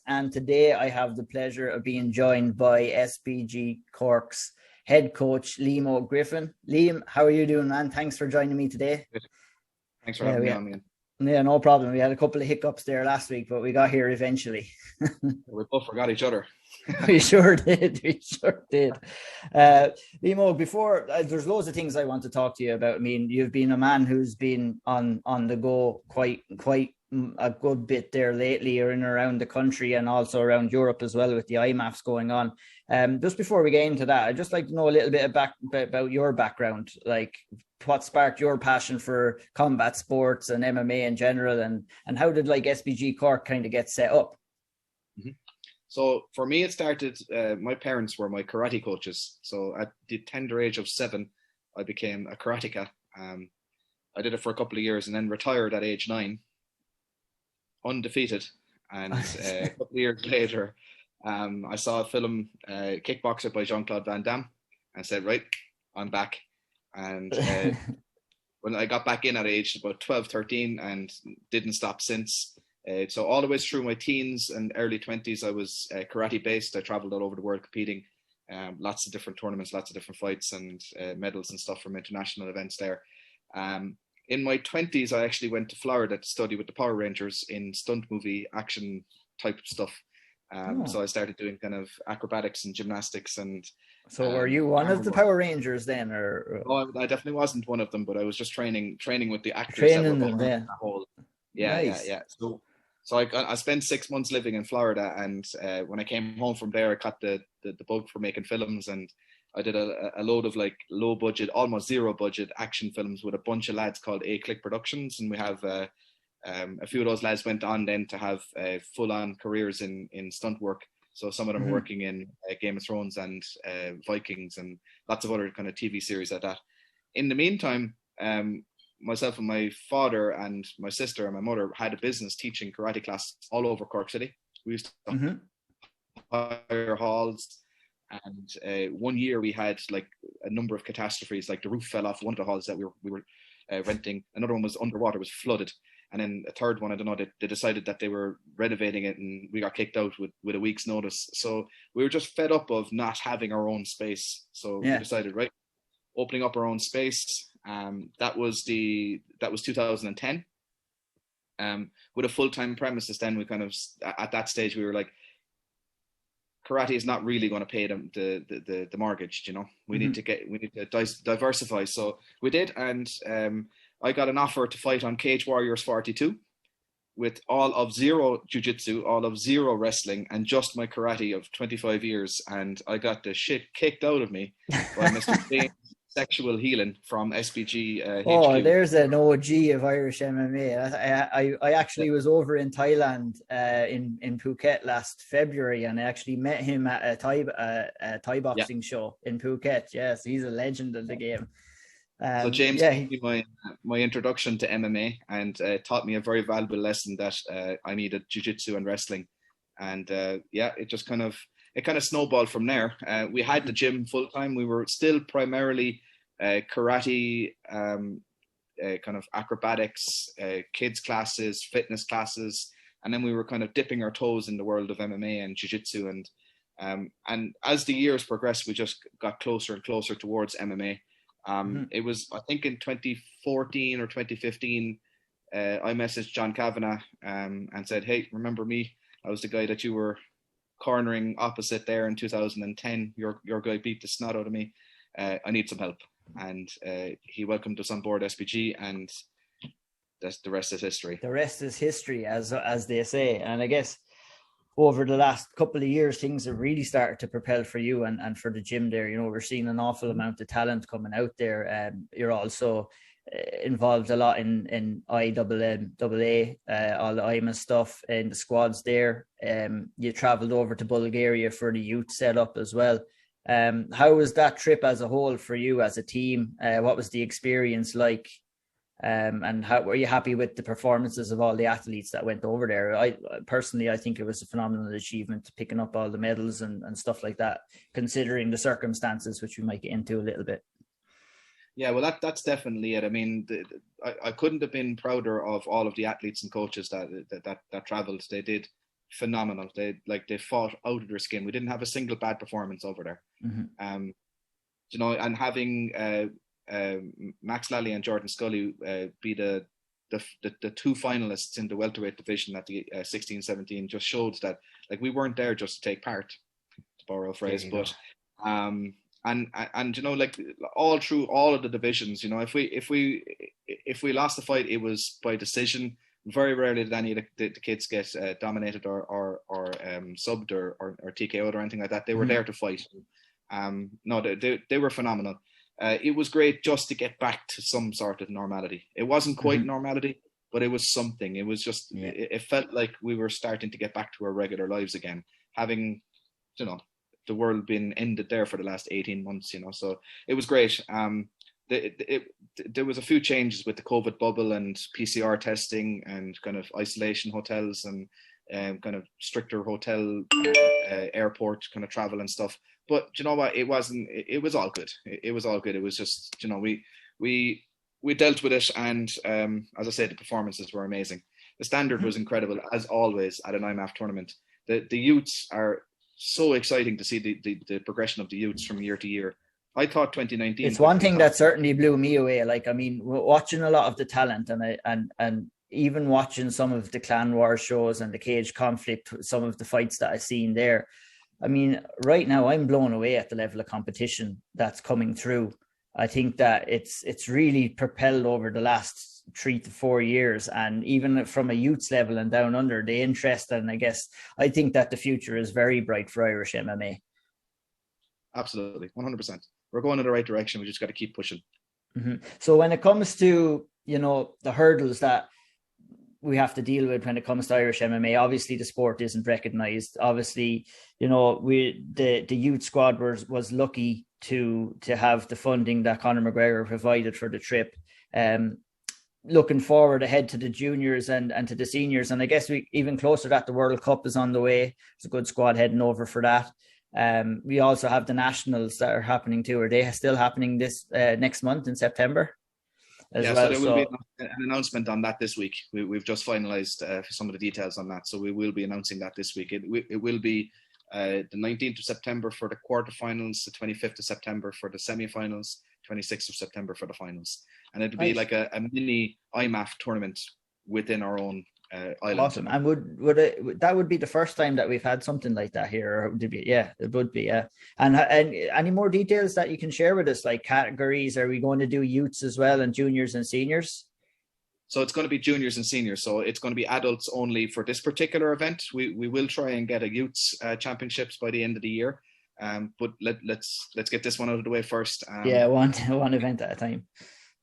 and today I have the pleasure of being joined by SBG Cork's head coach, Liam Griffin. Liam, how are you doing, man? Thanks for joining me today. Thanks for having me on, man. Yeah, no problem. We had a couple of hiccups there last week, but we got here eventually. We both forgot each other. We sure did. Liam, before there's loads of things I want to talk to you about. I mean, you've been a man who's been on the go quite a good bit there lately, or in and around the country and also around Europe as well with the IMAFs going on. Just before we get into that, I'd just like to know a little bit about your background, like what sparked your passion for combat sports and MMA in general, and how did like SBG Cork kind of get set up? Mm-hmm. So for me, it started, my parents were my karate coaches. So at the tender age of 7, I became a karateka. I did it for a couple of years and then retired at age 9. Undefeated, and a couple of years later I saw a film, Kickboxer by Jean-Claude Van Damme, and said, right, I'm back. And when I got back in at age about 12, 13 and didn't stop since. So all the way through my teens and early 20s, I was karate based. I traveled all over the world competing, lots of different tournaments, lots of different fights and medals and stuff from international events there. In my 20s, I actually went to Florida to study with the Power Rangers in stunt movie action type stuff. So I started doing kind of acrobatics and gymnastics. And so were you one of the Power Rangers then? Or no, I definitely wasn't one of them, but I was just training with the actors. Training them, yeah. Nice. Yeah. So I spent 6 months living in Florida, and when I came home from there, I caught the bug for making films, and I did a load of like low budget, almost zero budget action films with a bunch of lads called A-Click Productions. And we have a few of those lads went on then to have full on careers in stunt work. So some of them are working in Game of Thrones and Vikings and lots of other kind of TV series like that. In the meantime, myself and my father and my sister and my mother had a business teaching karate classes all over Cork City. We used to hire halls. And 1 year we had like a number of catastrophes, like the roof fell off one of the halls that we were renting. Another one was underwater, was flooded. And then a third one, I don't know, they decided that they were renovating it and we got kicked out with a week's notice. So we were just fed up of not having our own space. So we decided, right, opening up our own space. That was 2010. With a full-time premises, then we kind of, at that stage, we were like, karate is not really going to pay them the mortgage, you know. We need to diversify. So we did, and I got an offer to fight on Cage Warriors 42 with all of zero jiu-jitsu, all of zero wrestling, and just my karate of 25 years. And I got the shit kicked out of me by Mr. James Sexual Healing from SBG HQ. There's an OG of Irish MMA. I actually was over in Thailand in Phuket last February, and I actually met him at a Thai boxing show in Phuket. Yes, he's a legend of the game. So James gave me my introduction to MMA and taught me a very valuable lesson that I needed jiu-jitsu and wrestling. And it just kind of snowballed from there. We had the gym full time. We were still primarily karate, kind of acrobatics, kids classes, fitness classes, and then we were kind of dipping our toes in the world of MMA and jiu-jitsu. And as the years progressed, we just got closer and closer towards MMA. It was, I think, in 2014 or 2015, I messaged John Kavanagh and said, "Hey, remember me? I was the guy that you were cornering opposite there in 2010. Your guy beat the snot out of me. I need some help." And he welcomed us on board SBG, and the rest is history. The rest is history, as they say. And I guess over the last couple of years, things have really started to propel for you and for the gym there. You know, we're seeing an awful amount of talent coming out there. You're also involved a lot in IAAA, all the IMA stuff in the squads there. You traveled over to Bulgaria for the youth setup as well. How was that trip as a whole for you as a team? What was the experience like? And how were you happy with the performances of all the athletes that went over there? I personally think it was a phenomenal achievement, picking up all the medals and stuff like that, considering the circumstances, which we might get into a little bit. Yeah, well, that's definitely it. I mean, I couldn't have been prouder of all of the athletes and coaches that traveled. They did phenomenal. They fought out of their skin. We didn't have a single bad performance over there. Mm-hmm. And having Max Lally and Jordan Scully be the two finalists in the welterweight division at the 16-17 just showed that like we weren't there just to take part, to borrow a phrase, but and like all through all of the divisions, if we lost the fight, it was by decision. Very rarely did any of the kids get dominated or subbed or TKO'd or anything like that. They were there to fight. No, they were phenomenal. It was great just to get back to some sort of normality. It wasn't quite normality, but it was something. It was just, it felt like we were starting to get back to our regular lives again, having, the world been ended there for the last 18 months, so it was great. There was a few changes with the COVID bubble and PCR testing and kind of isolation hotels and kind of stricter hotel, airport kind of travel and stuff. But you know what? It was all good. It was all good. It was just, we dealt with it. And as I said, the performances were amazing. The standard was incredible, as always, at an IMAF tournament. The youths are so exciting to see the progression of the youths from year to year. I thought 2019. It's one thing that certainly blew me away. Like, I mean, watching a lot of the talent and even watching some of the Clan Wars shows and the Cage Conflict, some of the fights that I've seen there. I mean, right now I'm blown away at the level of competition that's coming through. I think that it's really propelled over the last 3 to 4 years, and even from a youth's level and down under, the interest, and I think that the future is very bright for Irish MMA. Absolutely, 100%. We're going in the right direction. We just got to keep pushing. Mm-hmm. So when it comes to, the hurdles that we have to deal with when it comes to Irish MMA, obviously the sport isn't recognised. Obviously, the youth squad was lucky to have the funding that Conor McGregor provided for the trip. Looking forward ahead to the juniors and to the seniors, and I guess we even closer that the World Cup is on the way. It's a good squad heading over for that. We also have the nationals that are happening too. Are they still happening this next month in September? So there will be an announcement on that this week. We've just finalised some of the details on that, so we will be announcing that this week. It will be the 19th of September for the quarterfinals, the 25th of September for the semi-finals, 26th of September for the finals, and it'll be like a mini IMAF tournament within our own island. Awesome. And that would be the first time that we've had something like that here, or would it be? Yeah, it would be. Yeah. And any more details that you can share with us, like categories? Are we going to do youths as well, and juniors and seniors? So it's going to be juniors and seniors. So it's going to be adults only for this particular event. We will try and get a youths championships by the end of the year. But let's get this one out of the way first. One event at a time.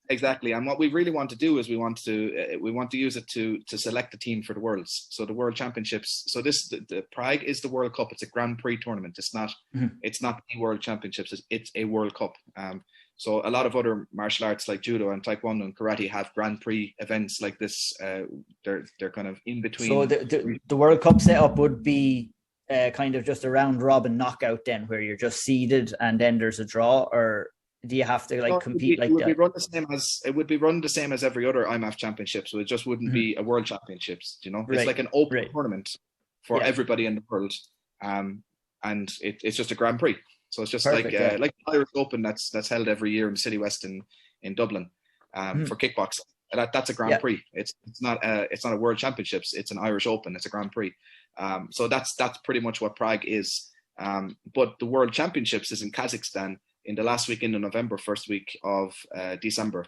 Exactly, and what we really want to do is we want to use it to select the team for the Worlds. So the World Championships. So the Prague is the World Cup. It's a Grand Prix tournament. It's not the World Championships. It's a World Cup. So a lot of other martial arts like judo and taekwondo and karate have Grand Prix events like this. They're kind of in between. So the World Cup setup would be kind of just a round robin knockout then, where you're just seeded and then there's a draw, or do you have to compete like that? It would be run the same as every other IMAF championship, so it just wouldn't be a World Championships. It's like an open tournament for everybody in the world, and it's just a Grand Prix. So it's just like the Irish Open that's held every year in City West in Dublin for kickboxing. That's a Grand Prix. It's not a World Championships. It's an Irish Open. It's a Grand Prix. So that's pretty much what Prague is. But the World Championships is in Kazakhstan in the last weekend of November, first week of December,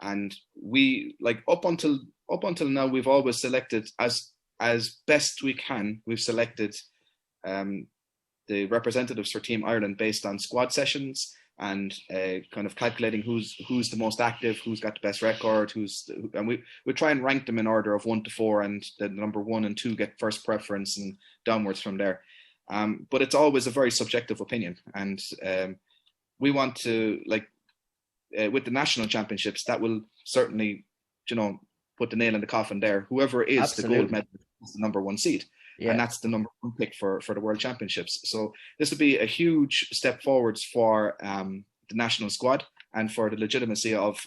and we up until now we've always selected as best we can. We've selected the representatives for Team Ireland based on squad sessions and kind of calculating who's the most active, who's got the best record, and we try and rank them in order of 1 to 4, and the number 1 and 2 get first preference and downwards from there. But it's always a very subjective opinion, and we want to with the national championships, that will certainly, put the nail in the coffin there. Whoever is Absolutely. The gold medalist is the number 1 seed. Yeah. And that's the number 1 pick for the World Championships. So this would be a huge step forwards for the national squad and for the legitimacy of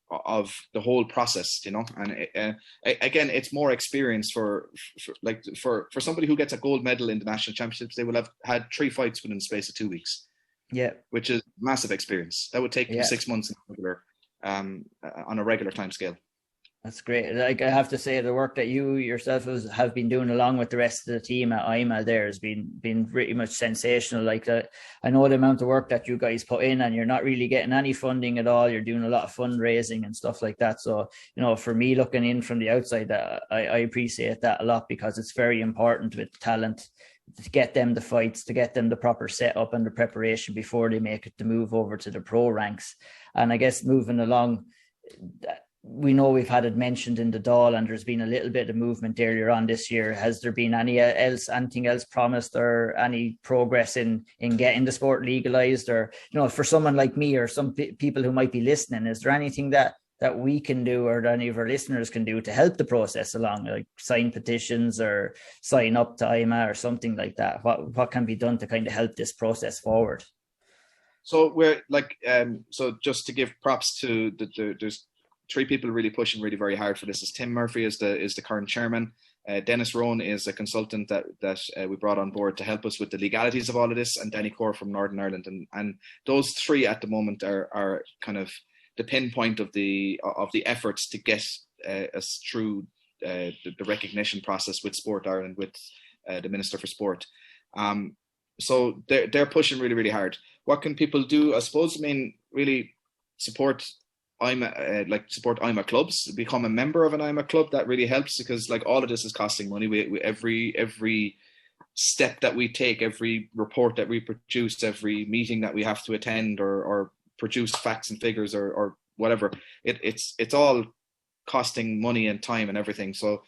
the whole process, you know. And again, it's more experience for somebody who gets a gold medal in the national championships. They will have had 3 fights within the space of 2 weeks. Yeah, which is massive experience. That would take you 6 months on a regular time scale. That's great. Like, I have to say, the work that you yourself have been doing along with the rest of the team at IMA there has been pretty much sensational. Like, I know the amount of work that you guys put in, and you're not really getting any funding at all. You're doing a lot of fundraising and stuff like that. So, you know, for me looking in from the outside, I appreciate that a lot, because it's very important with talent to get them the fights, to get them the proper setup and the preparation before they make it the move over to the pro ranks. And I guess moving along, we know we've had it mentioned in the Dáil, and there's been a little bit of movement earlier on this year. Has there been anything else promised, or any progress in getting the sport legalized? Or, you know, for someone like me or some people who might be listening, is there anything that we can do, or that any of our listeners can do, to help the process along, like sign petitions or sign up to IMA or something like that? What can be done to kind of help this process forward? So we're like, so just to give props to there's 3 people really pushing really very hard for this. Is Tim Murphy is the current chairman. Dennis Rohn is a consultant that we brought on board to help us with the legalities of all of this, and Danny Corr from Northern Ireland. And those 3 at the moment are kind of the pinpoint of the efforts to get us through the recognition process with Sport Ireland, with the Minister for Sport. So they're pushing really, really hard. What can people do? I suppose, I mean, really support IMA, support IMA clubs, become a member of an IMA club. That really helps, because like all of this is costing money. We every step that we take, every report that we produce, every meeting that we have to attend or produce facts and figures or whatever, it's all costing money and time and everything. So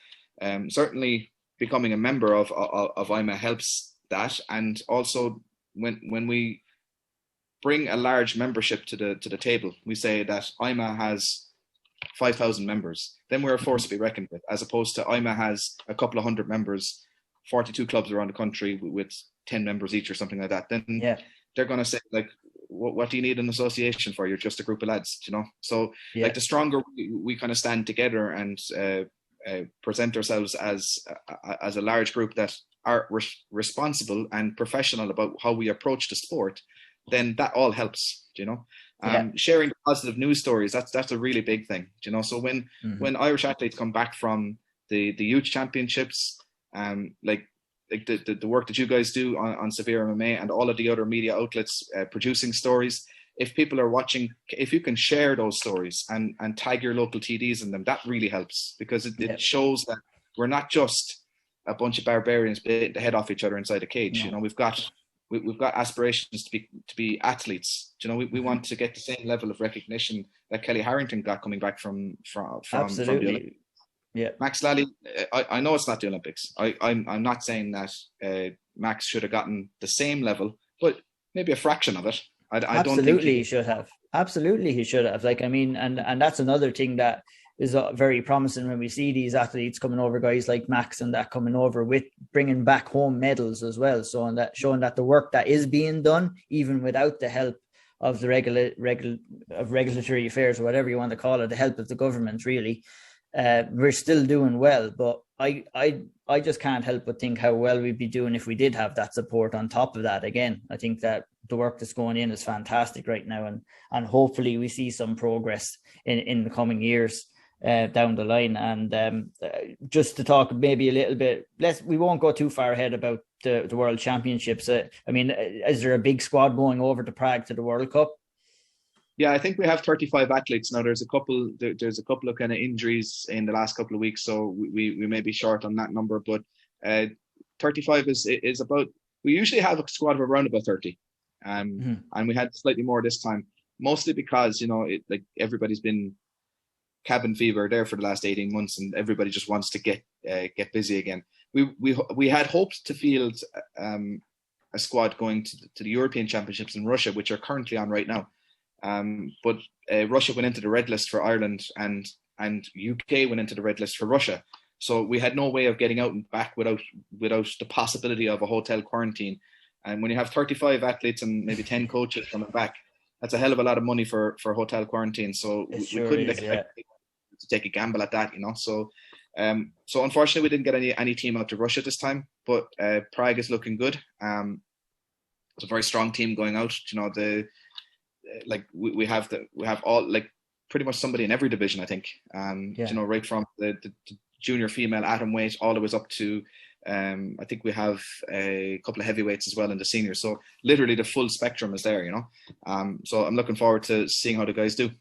certainly becoming a member of IMA helps that. And also when we bring a large membership to the table, we say that IMA has 5,000 members, then we're a force to be reckoned with, as opposed to IMA has a couple of hundred members, 42 clubs around the country with 10 members each or something like that. Then they're going to say, like, what do you need an association for? You're just a group of lads, you know? So like, the stronger we kind of stand together and present ourselves as a large group that are responsible and professional about how we approach the sport, then that all helps, you know. Sharing positive news stories, that's a really big thing, you know. So when Irish athletes come back from the youth championships, like the work that you guys do on Severe MMA and all of the other media outlets producing stories, if people are watching, if you can share those stories and tag your local TDs in them, that really helps, because it shows that we're not just a bunch of barbarians beating the head off each other inside a cage. You know, we've got aspirations to be athletes. You know, we want to get the same level of recognition that Kelly Harrington got coming back from Absolutely. From the Olympics. Yeah, Max Lally, I know it's not the Olympics. I'm not saying that Max should have gotten the same level, but maybe a fraction of it. I don't think he should have. Absolutely, he should have. Like, I mean, and that's another thing that is very promising when we see these athletes coming over, guys like Max and that coming over with bringing back home medals as well. So, and that showing that the work that is being done, even without the help of the regulatory affairs or whatever you want to call it, the help of the government, really, we're still doing well. But I just can't help but think how well we'd be doing if we did have that support on top of that. Again, I think that the work that's going in is fantastic right now, and hopefully we see some progress in the coming years down the line. And just to talk maybe a little bit less, we won't go too far ahead about the World Championships. I mean, is there a big squad going over to Prague to the World Cup? Yeah, I think we have 35 athletes now. There's a couple of kind of injuries in the last couple of weeks, so we may be short on that number. But 35 is about. We usually have a squad of around about 30, and we had slightly more this time, mostly because, you know, like everybody's been cabin fever there for the last 18 months, and everybody just wants to get busy again. We had hoped to field a squad going to the European Championships in Russia, which are currently on right now. But Russia went into the red list for Ireland, and UK went into the red list for Russia. So we had no way of getting out and back without the possibility of a hotel quarantine. And when you have 35 athletes and maybe 10 coaches coming back, that's a hell of a lot of money for hotel quarantine. So we couldn't expect to take a gamble at that, So so unfortunately we didn't get any team out to Russia this time, but Prague is looking good. It's a very strong team going out. We have all, like, pretty much somebody in every division, I think. Right from the junior female atom weight all the way up to I think we have a couple of heavyweights as well in the seniors. So literally the full spectrum is there, So I'm looking forward to seeing how the guys do.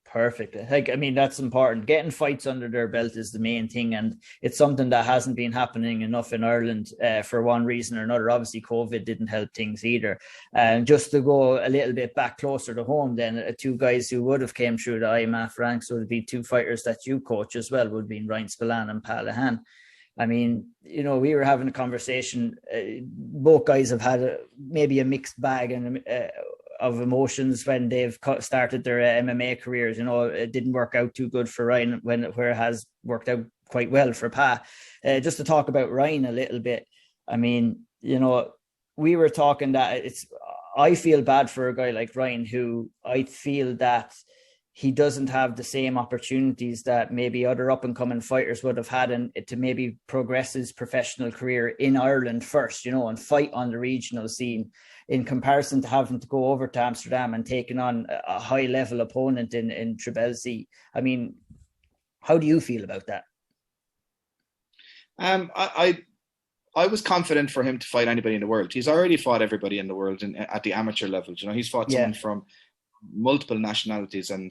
Perfect. That's important. Getting fights under their belt is the main thing, and it's something that hasn't been happening enough in Ireland for one reason or another. Obviously, COVID didn't help things either. And just to go a little bit back closer to home, then two guys who would have came through the IMAF ranks would be two fighters that you coach as well, would be Ryan Spillane and Palahan. We were having a conversation. Both guys have had maybe a mixed bag and of emotions when they've started their MMA careers. It didn't work out too good for Ryan where it has worked out quite well for Pa. Just to talk about Ryan a little bit, we were talking that I feel bad for a guy like Ryan, who I feel that he doesn't have the same opportunities that maybe other up-and-coming fighters would have had to maybe progress his professional career in Ireland first, and fight on the regional scene, in comparison to having to go over to Amsterdam and taking on a high-level opponent in Trabelsi. How do you feel about that? I was confident for him to fight anybody in the world. He's already fought everybody in the world at the amateur level. He's fought someone from multiple nationalities, and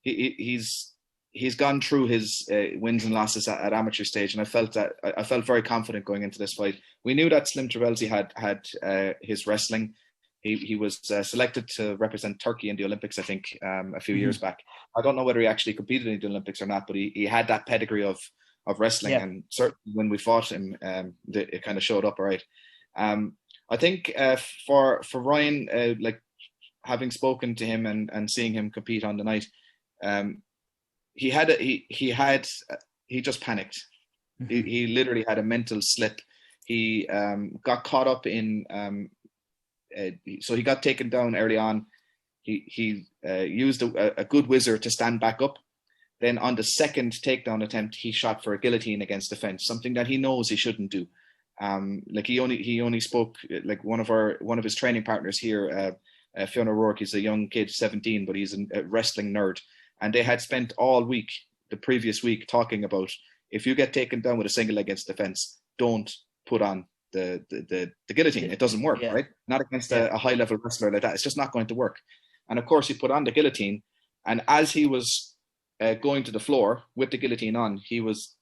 he's gone through his wins and losses at amateur stage, and I felt very confident going into this fight. We knew that Slim Trabelsi had his wrestling. He was selected to represent Turkey in the Olympics, I think, a few years back. I don't know whether he actually competed in the Olympics or not, but he had that pedigree of wrestling, and certainly when we fought him, it kind of showed up all right. I think for Ryan, having spoken to him and seeing him compete on the night, he just panicked. He literally had a mental slip. He got caught up in so he got taken down early on. He used a good whizzer to stand back up. Then on the second takedown attempt, he shot for a guillotine against the fence, something that he knows he shouldn't do. He only spoke, like one of his training partners here, Fiona O'Rourke. He's a young kid, 17, but he's a wrestling nerd. And they had spent all week, the previous week, talking about, if you get taken down with a single leg against the fence, don't put on the guillotine. It doesn't work, right? Not against a high-level wrestler like that. It's just not going to work. And of course, he put on the guillotine. And as he was going to the floor with the guillotine on, he was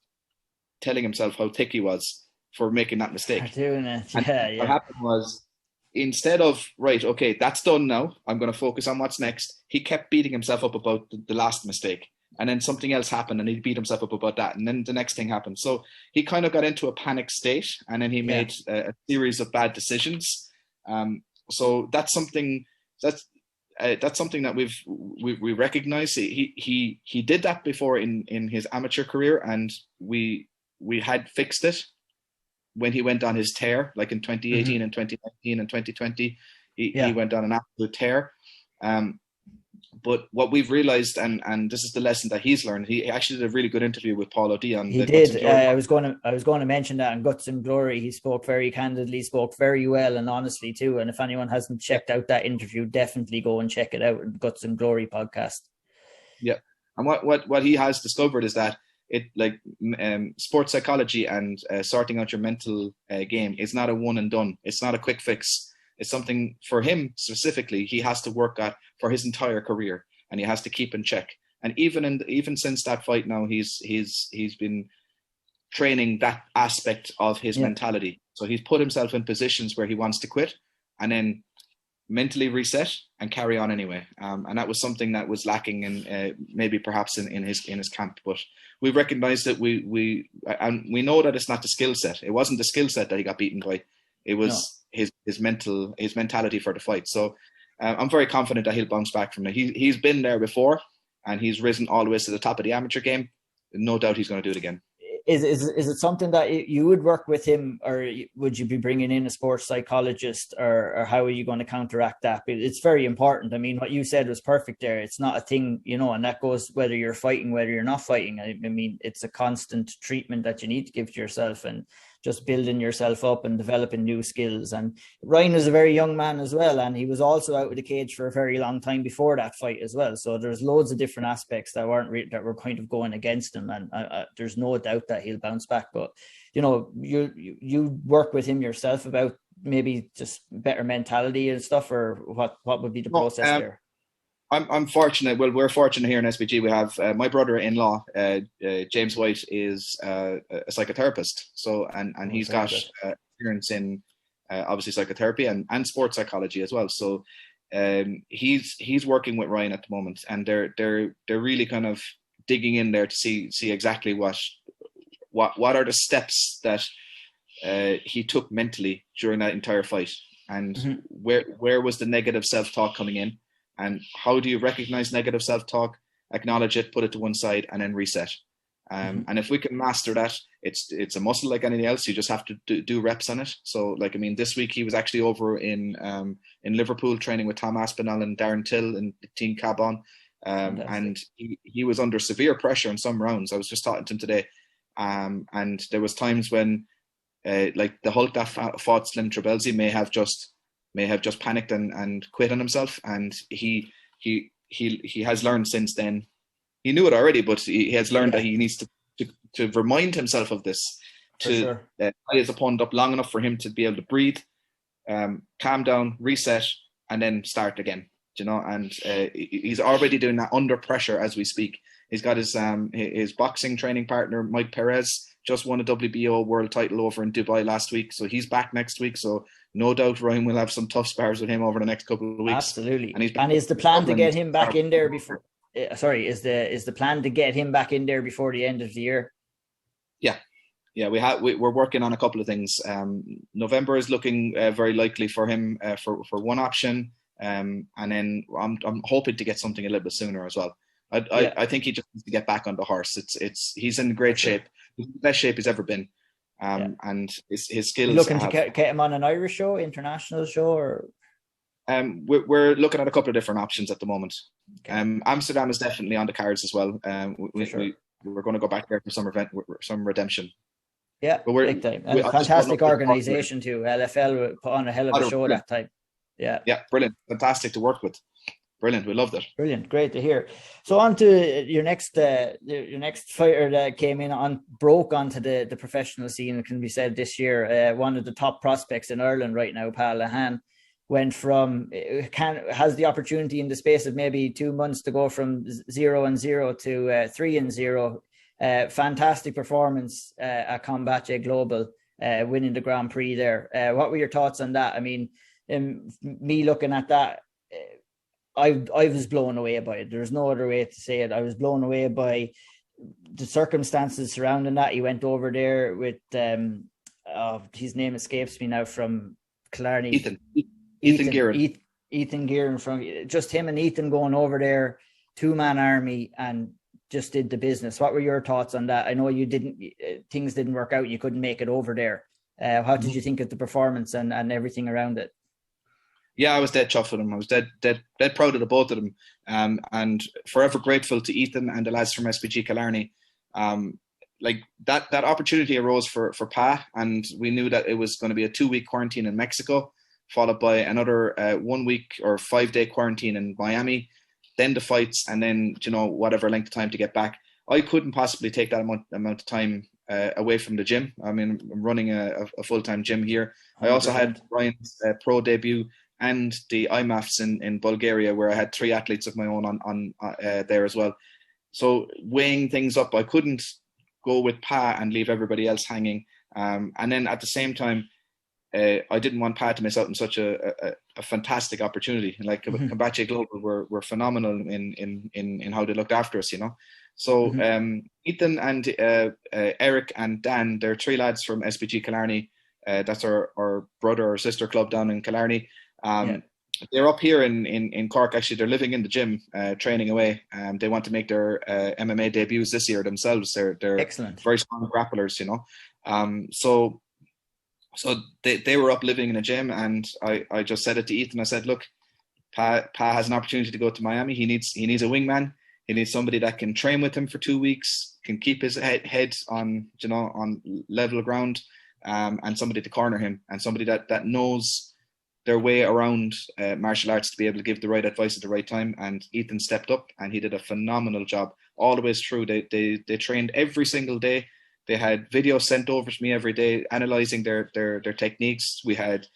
telling himself how thick he was for making that mistake. Doing it. What happened was, instead of, right, okay, that's done now, I'm going to focus on what's next, he kept beating himself up about the last mistake. And then something else happened and he beat himself up about that. And then the next thing happened. So he kind of got into a panic state, and then he made a series of bad decisions. So that's something that we recognize. He did that before in his amateur career, and we had fixed it when he went on his tear, like in 2018 and 2019 and 2020. He went on an absolute tear. But what we've realized, and this is the lesson that he's learned, he actually did a really good interview with Paul O'D on He did. I was going to mention that in Guts and Glory. He spoke very candidly, spoke very well and honestly too. And if anyone hasn't checked out that interview, definitely go and check it out in Guts and Glory podcast. Yeah. And what he has discovered is that sports psychology and sorting out your mental game is not a one and done. It's not a quick fix. It's something for him specifically he has to work at for his entire career, and he has to keep in check. And even since that fight now, he's been training that aspect of his mentality. So he's put himself in positions where he wants to quit and then mentally reset and carry on anyway. And that was something that was lacking in maybe perhaps in his camp. But we recognized that we know that it's not the skill set. It wasn't the skill set that he got beaten by. It was his mentality for the fight. So I'm very confident that he'll bounce back from it. He's been there before, and he's risen all the way to the top of the amateur game. No doubt he's going to do it again. Is it something that you would work with him, or would you be bringing in a sports psychologist, or how are you going to counteract that? It's very important. I mean, what you said was perfect there. It's not a thing, and that goes whether you're fighting, whether you're not fighting. I mean, it's a constant treatment that you need to give to yourself, and just building yourself up and developing new skills. And Ryan was a very young man as well, and he was also out of the cage for a very long time before that fight as well. So there's loads of different aspects that were kind of going against him, and there's no doubt that he'll bounce back. But you work with him yourself about maybe just better mentality and stuff, or what would be the process there? I'm fortunate. Well, we're fortunate here in SBG. We have my brother-in-law, James White, is a psychotherapist. So, and he's got experience in obviously psychotherapy and sports psychology as well. So, he's working with Ryan at the moment, and they're really kind of digging in there to see exactly what are the steps that he took mentally during that entire fight, and where was the negative self-talk coming in. And how do you recognize negative self-talk, acknowledge it, put it to one side, and then reset? And if we can master that, it's a muscle like anything else. You just have to do reps on it. So, like, I mean, this week he was actually over in Liverpool training with Tom Aspinall and Darren Till and Team Cabon. And he was under severe pressure in some rounds. I was just talking to him today. And there was times when, like the Hulk that fought Slim Trabelsi may have just panicked and quit on himself, and he has learned since then. He knew it already, but he has learned that he needs to remind himself of this, tie his opponent up long enough for him to be able to breathe, calm down, reset, and then start again. And he's already doing that under pressure as we speak. He's got his boxing training partner, Mike Perez, just won a WBO world title over in Dubai last week. So he's back next week. So no doubt Ryan will have some tough spars with him over the next couple of weeks. Absolutely. And is the plan to get him back in there before? Is the plan to get him back in there before the end of the year? Yeah. We're working on a couple of things. November is looking very likely for him for one option. And then I'm hoping to get something a little bit sooner as well. I think he just needs to get back on the horse. He's in great shape. He's in the best shape he's ever been. And his skills. You're looking to get him on an Irish show, international show, or? We're looking at a couple of different options at the moment. Okay. Amsterdam is definitely on the cards as well. We're going to go back there for some redemption. Yeah, but big time. And fantastic organisation too. LFL put on a hell of a show that time. Yeah, brilliant, fantastic to work with. Brilliant, we loved it. Brilliant, great to hear. So on to your next fighter that broke onto the professional scene. It can be said this year, one of the top prospects in Ireland right now, Pal Lahan, went from has the opportunity in the space of maybe 2 months to go from 0-0 to 3-0. Fantastic performance at Combatche Global, winning the Grand Prix there. What were your thoughts on that? I mean, me looking at that, I was blown away by it. There's no other way to say it. I was blown away by the circumstances surrounding that. He went over there with his name escapes me now, from Killarney. Ethan Gearan. Ethan Gearan, from just him and Ethan going over there, 2-man army, and just did the business. What were your thoughts on that? I know things didn't work out. You couldn't make it over there. How did you think of the performance and everything around it? Yeah, I was dead chuffed with him. I was dead proud of the both of them, and forever grateful to Ethan and the lads from SBG Killarney. Like that opportunity arose for Pa, and we knew that it was going to be a 2-week quarantine in Mexico, followed by another 1 week or 5-day quarantine in Miami, then the fights, and then whatever length of time to get back. I couldn't possibly take that amount of time away from the gym. I mean, I'm running a full-time gym here. 100%. I also had Ryan's pro debut and the IMAFs in Bulgaria, where I had 3 athletes of my own on there as well. So weighing things up, I couldn't go with Pa and leave everybody else hanging. And then at the same time, I didn't want Pa to miss out on such a fantastic opportunity. Like Combatche Global were phenomenal in how they looked after us, So Ethan and Eric and Dan, they're 3 lads from SBG Killarney. That's our brother or sister club down in Killarney. they're up here in Cork. Actually, they're living in the gym, training away. They want to make their MMA debuts this year themselves. They're Excellent. very strong grapplers, you know. So they were up living in a gym, and I just said it to Ethan. I said, look, Pa has an opportunity to go to Miami. He needs a wingman. He needs somebody that can train with him for 2 weeks, can keep his head on, you know, on level ground, and somebody to corner him, and somebody that knows their way around martial arts to be able to give the right advice at the right time. And Ethan stepped up, and he did a phenomenal job all the way through. They trained every single day. They had videos sent over to me every day, analyzing their techniques. We had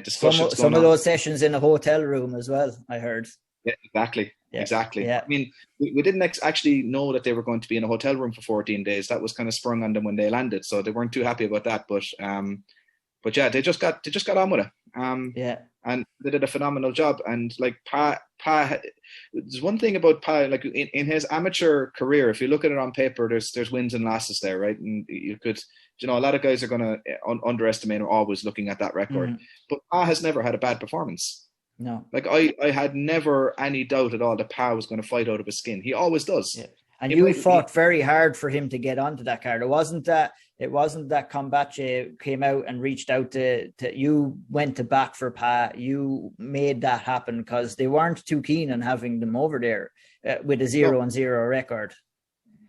discussions. Some of those sessions in a hotel room as well, I heard. Yeah, exactly. Yeah. Exactly. Yeah. I mean, we didn't actually know that they were going to be in a hotel room for 14 days. That was kind of sprung on them when they landed, so they weren't too happy about that. But yeah, they just got on with it. Yeah. And they did a phenomenal job. And like Pa, there's one thing about Pa, like in his amateur career, if you look at it on paper, there's wins and losses there, right? And you could, you know, a lot of guys are going to underestimate him always looking at that record. Mm-hmm. But Pa has never had a bad performance. No. Like I had never any doubt at all that Pa was going to fight out of his skin. He always does. Yeah. And you fought very hard for him to get onto that card. It wasn't that Combache came out and reached out to you, went to bat for Pa. You made that happen because they weren't too keen on having them over there with a 0-0 record.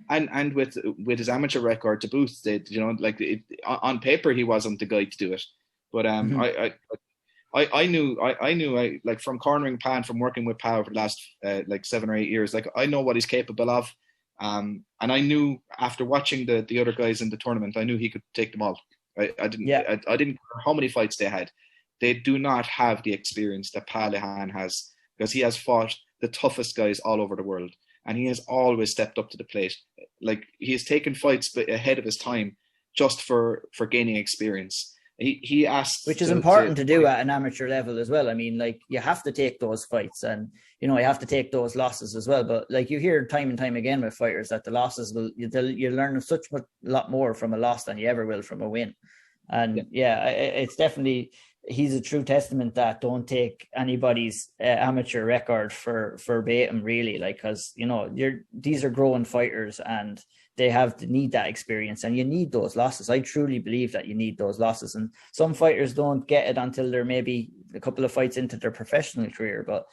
And with his amateur record to boot, you know, like on paper he wasn't the guy to do it. But I knew like from cornering Pa and from working with Pa over the last like 7 or 8 years, like I know what he's capable of. And I knew after watching the other guys in the tournament, I knew he could take them all. I didn't care how many fights they had. They do not have the experience that Pa Lehan has, because he has fought the toughest guys all over the world, and he has always stepped up to the plate. Like, he has taken fights ahead of his time just for gaining experience. He asked, which is important to do at an amateur level as well. I mean, like, you have to take those fights, and you know, you have to take those losses as well. But like, you hear time and time again with fighters that the losses you learn a lot more from a loss than you ever will from a win. And it's definitely, he's a true testament that don't take anybody's amateur record for verbatim, really, like, because you know, these are growing fighters and they need that experience, and you need those losses. I truly believe that you need those losses, and some fighters don't get it until they're maybe a couple of fights into their professional career. But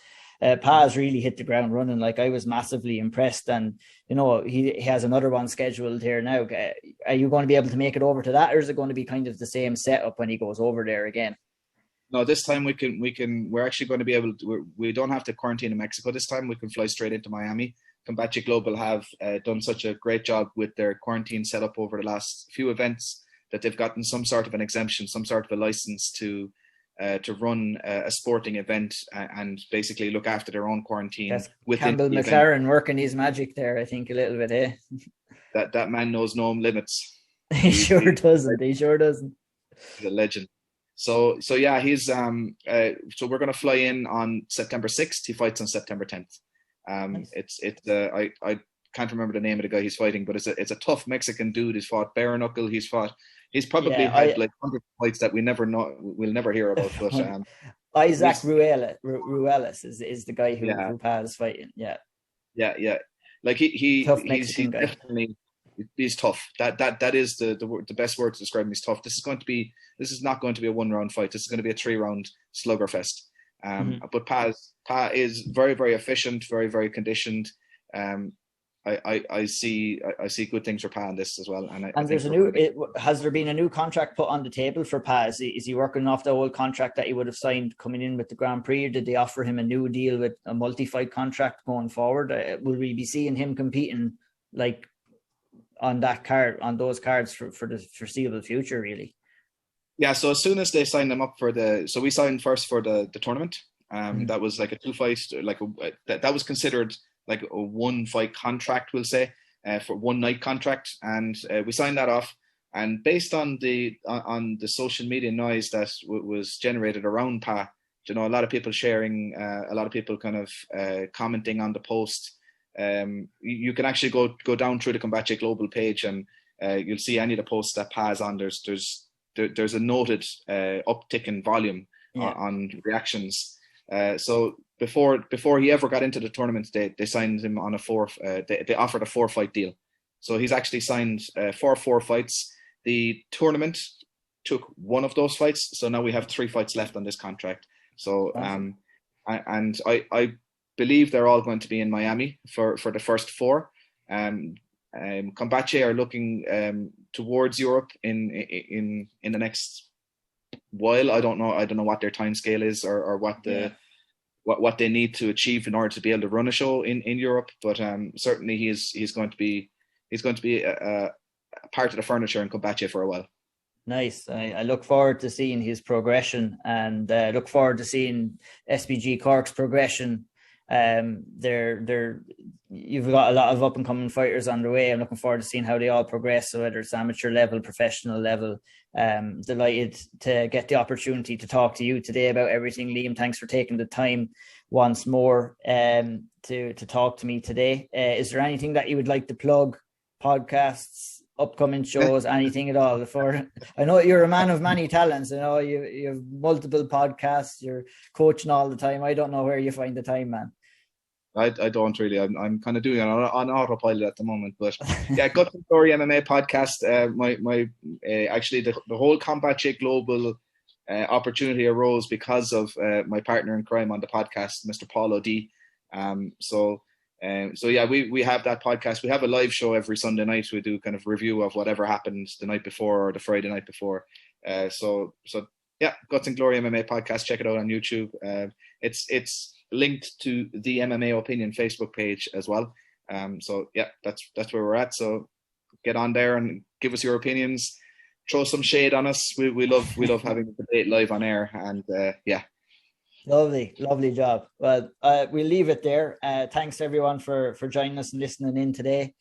Paz really hit the ground running. Like, I was massively impressed, and you know, he has another one scheduled here now. Are you going to be able to make it over to that, or is it going to be kind of the same setup when he goes over there again? No, this time we're actually going to be able to, we don't have to quarantine in Mexico this time. We can fly straight into Miami. Combachi Global have done such a great job with their quarantine setup over the last few events that they've gotten some sort of an exemption, some sort of a license to run a sporting event and basically look after their own quarantine. That's Campbell McLaren working his magic there, I think, a little bit, eh? That man knows no limits. He sure doesn't. He's a legend. So yeah, he's so we're going to fly in on September 6th. He fights on September 10th. Nice. I can't remember the name of the guy he's fighting, but it's a tough Mexican dude. He's fought bare knuckle. He's probably had like 100 fights that we'll never hear about. But Isaac Ruelas is the guy who Paz fighting. Yeah. Like he's guy. Definitely, he's tough. That is the best word to describe him. He's tough. This is not going to be a 1-round fight. This is going to be a 3-round sluggerfest. But Pa is very, very efficient, very, very conditioned. I see good things for Pa in this as well. And there's has there been a new contract put on the table for Pa? Is he working off the old contract that he would have signed coming in with the Grand Prix? Or did they offer him a new deal with a multi-fight contract going forward? Will we be seeing him competing like on those cards for the foreseeable future, really? Yeah, so as soon as they signed them up so we signed first for the tournament. That was like a 2-fight, that was considered like a 1-fight contract, we'll say, for 1-night contract, and we signed that off. And based on the social media noise that was generated around Pa, you know, a lot of people sharing, a lot of people kind of commenting on the post. You can actually go down through the Combache Global page, and you'll see any of the posts that Pa is on. There's a noted uptick in volume on reactions. So before he ever got into the tournament, they signed him on they offered a 4-fight deal. So he's actually signed for 4 fights. The tournament took one of those fights, so now we have 3 fights left on this contract. So I believe they're all going to be in Miami for the first 4. Combache are looking towards Europe in the next while. I don't know what their time scale is or what they need to achieve in order to be able to run a show in Europe. But certainly he's going to be a part of the furniture in Combache for a while. Nice. I look forward to seeing his progression, and look forward to seeing SBG Cork's progression. You've got a lot of up and coming fighters on the way. I'm looking forward to seeing how they all progress. So whether it's amateur level, professional level, delighted to get the opportunity to talk to you today about everything. Liam, thanks for taking the time once more to talk to me today. Is there anything that you would like to plug? Podcasts, upcoming shows, anything at all? I know you're a man of many talents. I know you have multiple podcasts. You're coaching all the time. I don't know where you find the time, man. I don't really. I'm kind of doing it on autopilot at the moment. But yeah, Guts and Glory MMA podcast. Actually the whole Combache Global opportunity arose because of my partner in crime on the podcast, Mr. Paul O'D. So yeah, we have that podcast. We have a live show every Sunday night. We do kind of review of whatever happened the night before or the Friday night before. So yeah, Guts and Glory MMA podcast. Check it out on YouTube. It's linked to the MMA Opinion Facebook page as well. So yeah, that's where we're at. So get on there and give us your opinions. Throw some shade on us. We love having the debate live on air. And yeah. Lovely job. Well, we'll leave it there. Thanks everyone for joining us and listening in today.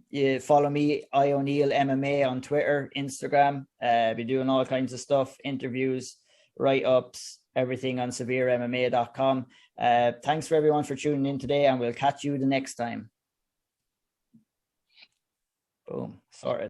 You follow me, O'Neill MMA, on Twitter, Instagram. Be doing all kinds of stuff, interviews, write-ups, everything on severemma.com. Thanks for everyone for tuning in today, and we'll catch you the next time. Boom. Sorted.